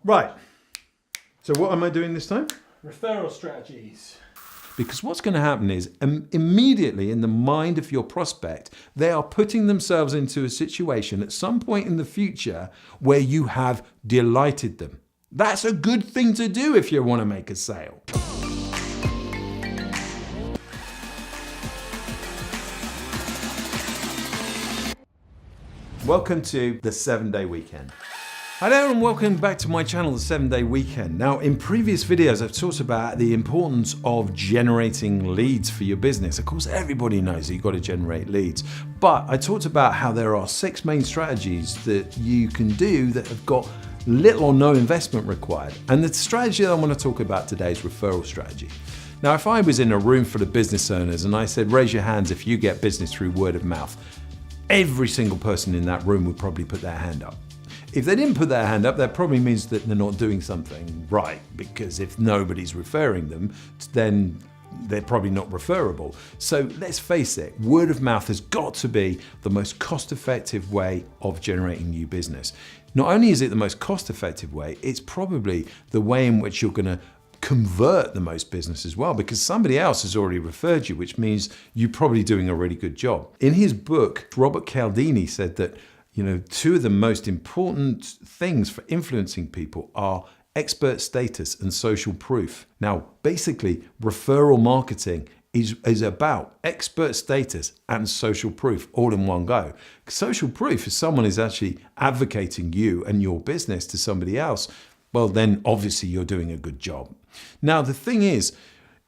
Right. So what am I doing this time? Referral strategies. Because what's going to happen is immediately in the mind of your prospect, they are putting themselves into a situation at some point in the future where you have delighted them. That's a good thing to do if you want to make a sale. Welcome to the 7-Day Weekend. Hello and welcome back to my channel, The 7-Day Weekend. Now, in previous videos, I've talked about the importance of generating leads for your business. Of course, everybody knows that you've got to generate leads, but I talked about how there are 6 main strategies that you can do that have got little or no investment required. And the strategy that I want to talk about today is referral strategy. Now, if I was in a room full of business owners and I said, raise your hands if you get business through word of mouth, every single person in that room would probably put their hand up. If they didn't put their hand up, that probably means that they're not doing something right, because if nobody's referring them, then they're probably not referable. So let's face it, word of mouth has got to be the most cost-effective way of generating new business. Not only is it the most cost-effective way, it's probably the way in which you're going to convert the most business as well, because somebody else has already referred you, which means you're probably doing a really good job. In his book, Robert Cialdini said that 2 of the most important things for influencing people are expert status and social proof. Now, basically, referral marketing is about expert status and social proof all in one go. Social proof is someone is actually advocating you and your business to somebody else. Well, then obviously you're doing a good job. Now, the thing is,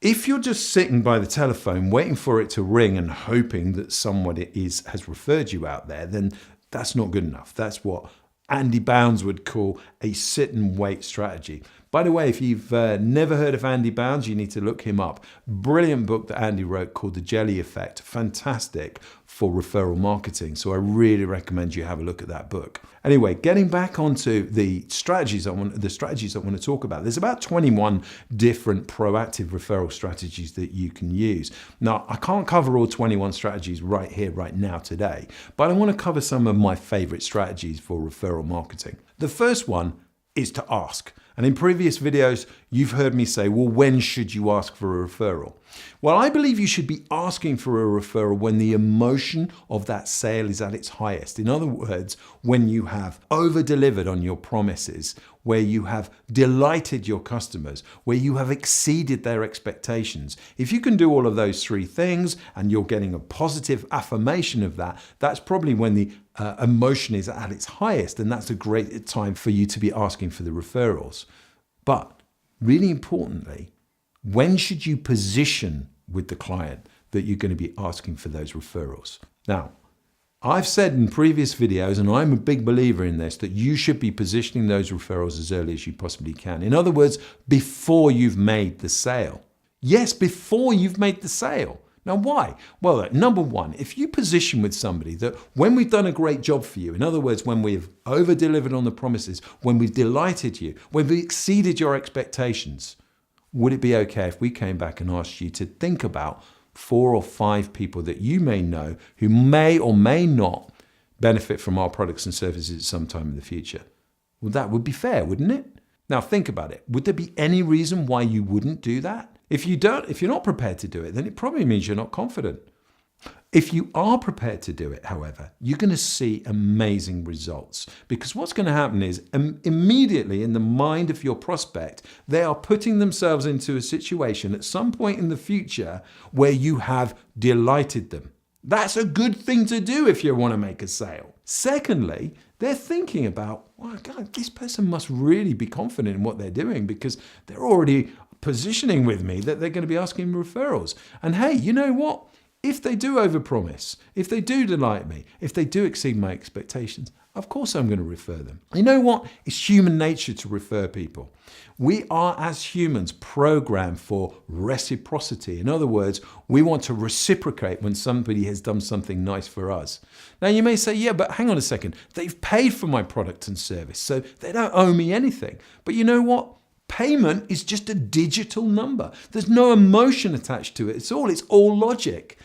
if you're just sitting by the telephone waiting for it to ring and hoping that someone has referred you out there, then that's not good enough. That's what Andy Bounds would call a sit and wait strategy. By the way, if you've never heard of Andy Bounds, you need to look him up. Brilliant book that Andy wrote called The Jelly Effect. Fantastic for referral marketing. So I really recommend you have a look at that book. Anyway, getting back onto the strategies I want to talk about. There's about 21 different proactive referral strategies that you can use. Now, I can't cover all 21 strategies right here, right now, today, but I want to cover some of my favorite strategies for referral marketing. The first one is to ask. And in previous videos, you've heard me say, well, when should you ask for a referral? Well, I believe you should be asking for a referral when the emotion of that sale is at its highest. In other words, when you have over-delivered on your promises, where you have delighted your customers, where you have exceeded their expectations. If you can do all of those 3 things and you're getting a positive affirmation of that, that's probably when the emotion is at its highest, and that's a great time for you to be asking for the referrals. But really importantly, when should you position with the client that you're going to be asking for those referrals? Now, I've said in previous videos, and I'm a big believer in this, that you should be positioning those referrals as early as you possibly can. In other words, before you've made the sale. Yes, before you've made the sale. Now, why? Well, number one, if you position with somebody that when we've done a great job for you, in other words, when we've over-delivered on the promises, when we've delighted you, when we've exceeded your expectations, would it be okay if we came back and asked you to think about 4 or 5 people that you may know who may or may not benefit from our products and services at some time in the future? Well, that would be fair, wouldn't it? Now, think about it. Would there be any reason why you wouldn't do that? If you're not prepared to do it, then it probably means you're not confident. If you are prepared to do it, however, you're going to see amazing results, because what's going to happen is immediately in the mind of your prospect, they are putting themselves into a situation at some point in the future where you have delighted them. That's a good thing to do if you want to make a sale. Secondly, they're thinking about, well, God, this person must really be confident in what they're doing, because they're already positioning with me that they're going to be asking referrals. And hey, you know what? If they do overpromise, if they do delight me, if they do exceed my expectations, of course I'm going to refer them. You know what? It's human nature to refer people. We are, as humans, programmed for reciprocity. In other words, we want to reciprocate when somebody has done something nice for us. Now, you may say, yeah, but hang on a second. They've paid for my product and service, so they don't owe me anything. But you know what? Payment is just a digital number. There's no emotion attached to it. It's all logic.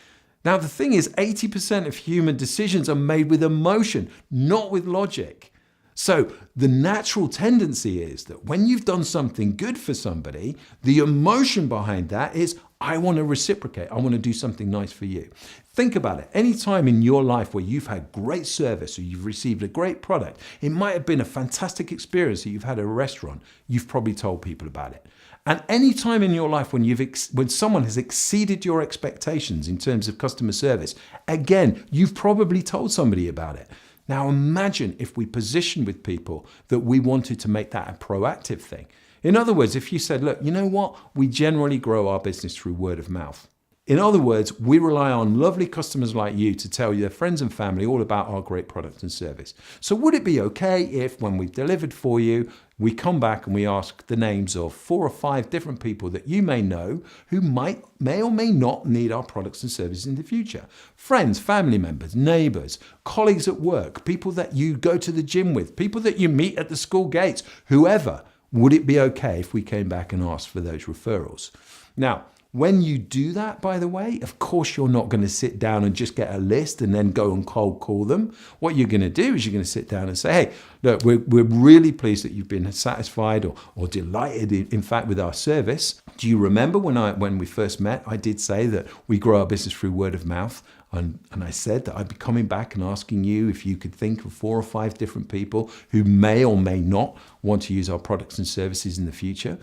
Now, the thing is, 80% of human decisions are made with emotion, not with logic. So the natural tendency is that when you've done something good for somebody, the emotion behind that is, I want to reciprocate. I want to do something nice for you. Think about it. Any time in your life where you've had great service or you've received a great product, it might have been a fantastic experience that you've had at a restaurant. You've probably told people about it. And any time in your life when someone has exceeded your expectations in terms of customer service, again, you've probably told somebody about it. Now imagine if we positioned with people that we wanted to make that a proactive thing. In other words, if you said, look, you know what? We generally grow our business through word of mouth. In other words, we rely on lovely customers like you to tell your friends and family all about our great product and service. So would it be okay if when we've delivered for you, we come back and we ask the names of 4 or 5 different people that you may know who may or may not need our products and services in the future? Friends, family members, neighbors, colleagues at work, people that you go to the gym with, people that you meet at the school gates, whoever. Would it be okay if we came back and asked for those referrals? Now, when you do that, by the way, of course, you're not going to sit down and just get a list and then go and cold call them. What you're going to do is you're going to sit down and say, hey, look, we're really pleased that you've been satisfied or delighted, in fact, with our service. Do you remember when we first met, I did say that we grow our business through word of mouth? And I said that I'd be coming back and asking you if you could think of 4 or 5 different people who may or may not want to use our products and services in the future.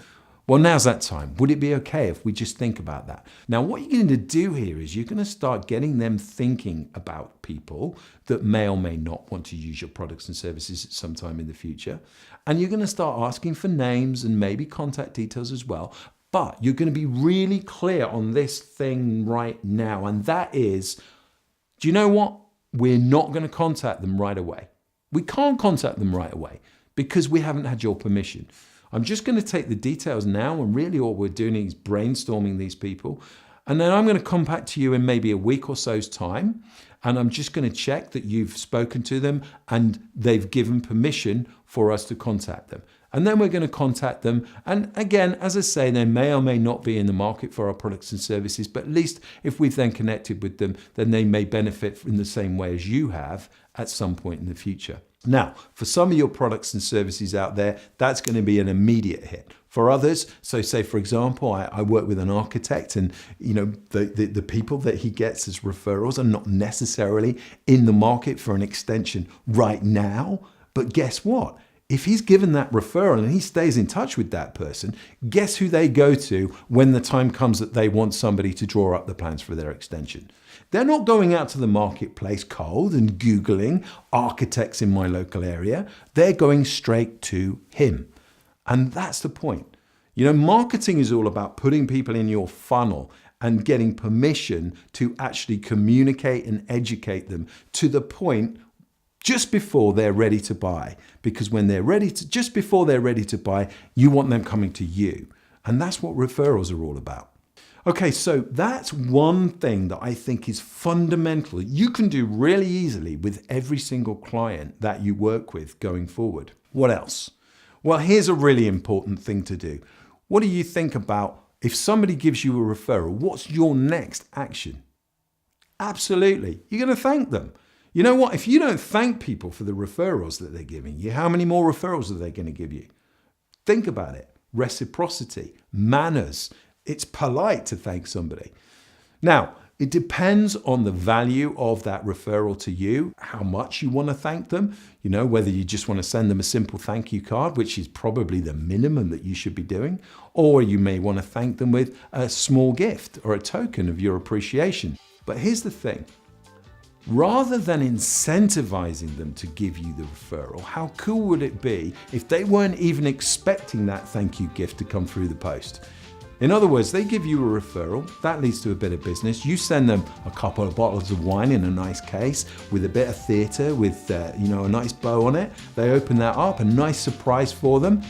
Well, now's that time. Would it be okay if we just think about that? Now, what you're going to do here is you're going to start getting them thinking about people that may or may not want to use your products and services at some time in the future. And you're going to start asking for names and maybe contact details as well. But you're going to be really clear on this thing right now. And that is, do you know what? We're not going to contact them right away. We can't contact them right away because we haven't had your permission. I'm just going to take the details now, and really all we're doing is brainstorming these people. And then I'm going to come back to you in maybe a week or so's time, and I'm just going to check that you've spoken to them and they've given permission for us to contact them. And then we're going to contact them. And again, as I say, they may or may not be in the market for our products and services, but at least if we've then connected with them, then they may benefit in the same way as you have at some point in the future. Now, for some of your products and services out there, that's going to be an immediate hit. For others, so say for example, I work with an architect, and the people that he gets as referrals are not necessarily in the market for an extension right now. But guess what? If he's given that referral and he stays in touch with that person, guess who they go to when the time comes that they want somebody to draw up the plans for their extension? They're not going out to the marketplace cold and Googling architects in my local area. They're going straight to him. And that's the point. Marketing is all about putting people in your funnel and getting permission to actually communicate and educate them to the point just before they're ready to buy. Because when just before they're ready to buy, you want them coming to you. And that's what referrals are all about. Okay, so that's one thing that I think is fundamental. You can do really easily with every single client that you work with going forward. What else? Well, here's a really important thing to do. What do you think about if somebody gives you a referral? What's your next action? Absolutely, you're going to thank them. You know what? If you don't thank people for the referrals that they're giving you, how many more referrals are they going to give you? Think about it. Reciprocity, manners. It's polite to thank somebody. Now, it depends on the value of that referral to you, how much you want to thank them, whether you just want to send them a simple thank you card, which is probably the minimum that you should be doing, or you may want to thank them with a small gift or a token of your appreciation. But here's the thing. Rather than incentivizing them to give you the referral, how cool would it be if they weren't even expecting that thank you gift to come through the post? In other words, they give you a referral, that leads to a bit of business. You send them a couple of bottles of wine in a nice case with a bit of theatre, with a nice bow on it. They open that up, a nice surprise for them,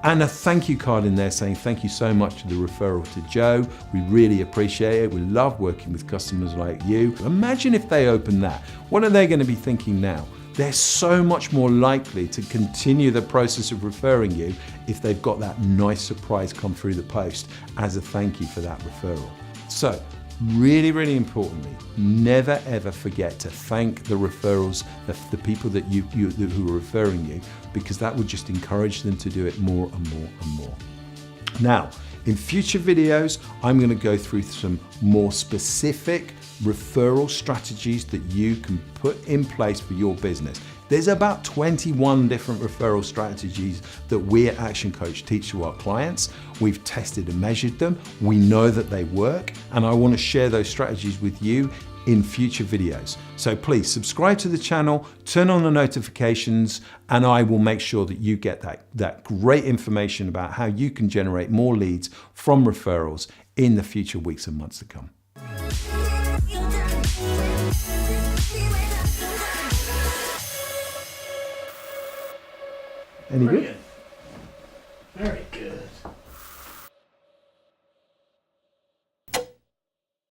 and a thank you card in there saying thank you so much for the referral to Joe. We really appreciate it. We love working with customers like you. Imagine if they open that. What are they going to be thinking now? They're so much more likely to continue the process of referring you if they've got that nice surprise come through the post as a thank you for that referral. So really, really importantly, never ever forget to thank the referrals, the people that who are referring you, because that would just encourage them to do it more and more and more. Now, in future videos, I'm going to go through some more specific referral strategies that you can put in place for your business. There's about 21 different referral strategies that we at Action Coach teach to our clients. We've tested and measured them. We know that they work, and I want to share those strategies with you in future videos. So please subscribe to the channel, turn on the notifications, and I will make sure that you get that great information about how you can generate more leads from referrals in the future weeks and months to come. Any good?